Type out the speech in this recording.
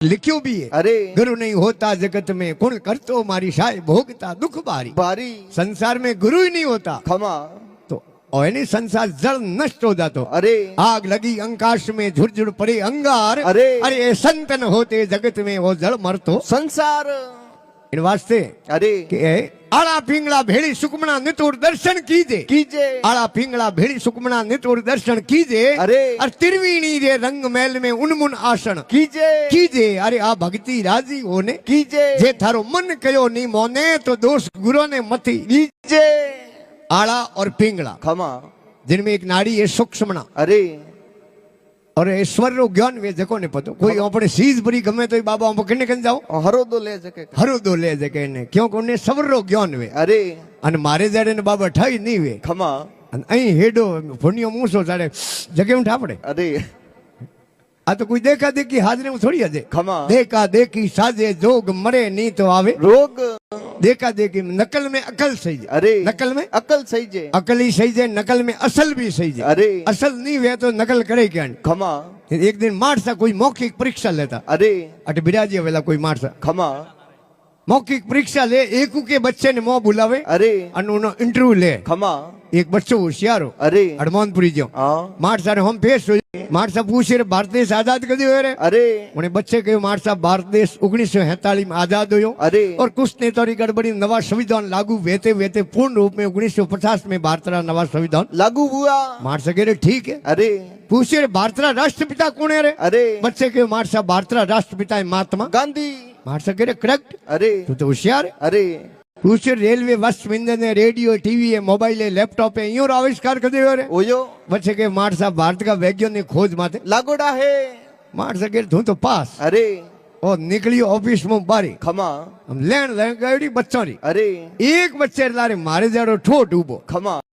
लिख्यो भी है, अरे गुरु नहीं होता जगत में कौन करतो मारी शाय भोगता दुख भारी। भारी संसार में गुरु ही नहीं होता खमा तो और नहीं संसार जड़ नष्ट हो जातो। अरे आग लगी आकाश में झुरझुर पड़े अंगार, अरे अरे संतन होते जगत में वो जड़ मरतो संसार। इन वास्ते अरे के आला पिंगला भेड़ी सुकमना नितुर दर्शन कीजे, कीजे आला पिंगला भेड़ी सुकमना नितुर दर्शन कीजे। अरे और तिरवीणी रे रंग महल में उनमुन आसन कीजे कीजे। अरे आ भक्ति राजी होने कीजे जे थारो मन कयो नी मोने तो दोष गुरु ने मथी। कीजे आला और पिंगला खमा जिनमें एक नाड़ी है सूक्ष्मना अरे और ईश्वर रो ज्ञान वे जको ने पतो कोई अपने सीज भरी गमे तो बाबा हम कने कने जाओ हरो दो ले सके हरो दो ले जके ने क्यों कोने सवर रो ज्ञान वे। अरे अन मारे जड़े ने बाबा ठाई नहीं वे खमा अन अई हेडो फुनियो मूसो जाड़े जगे उठा पड़े। अरे आ तो कोई देखा देखी हाजरे में थोड़ी आजे खमा देखा देखी साजे जोग मरे नहीं तो आवे रोग देखा देखी नकल में अकल सही है। अरे नकल में अकल सही जे अकल ही सही है, नकल में असल भी सही है। अरे असल नहीं वे तो नकल करे क्या। खमा एक दिन मारसा कोई मौखिक परीक्षा लेता अरे अटे बिराजी वेला कोई मारसा खमा मौखिक परीक्षा ले एक के बच्चे ने मोह बुलावे अरे अनु इंटरव्यू ले। खमा एक बच्चो होशियार हो अरे हनुमानपुरी जो हाँ मारसा ने हम पेश हो मारसा पूछे रे भारत देश आजाद कदी हुए रे। अरे उन्हें बच्चे कहो मारसा भारत देश 1947 में आजाद हुयो। अरे और कुछ ने तोरी गड़बड़ी नवा संविधान लागू वेते वेते पूर्ण रूप में 1950 में भारत रा नवा संविधान लागू हुआ। मारसा कह रे ठीक है। अरे पूछे रे भारत रा राष्ट्रपिता कौन है रे। अरे बच्चे के मारसा भारत रा राष्ट्रपिता है महात्मा गांधी। मारसा कह रे करेक्ट अरे तू तो होशियार है। अरे पूछे रेलवे बस इंजन है रेडियो टीवी है मोबाइल है लैपटॉप है यो आविष्कार कर दे रे। ओयो बच्चे के मार साहब भारत का वैज्ञानिक खोज माते लागोड़ा है। मार सके तू तो पास अरे और निकलियो ऑफिस में बारी खमा हम लेन गई बच्चों री अरे एक बच्चे लारे मारे जाड़ो ठोट उबो खमा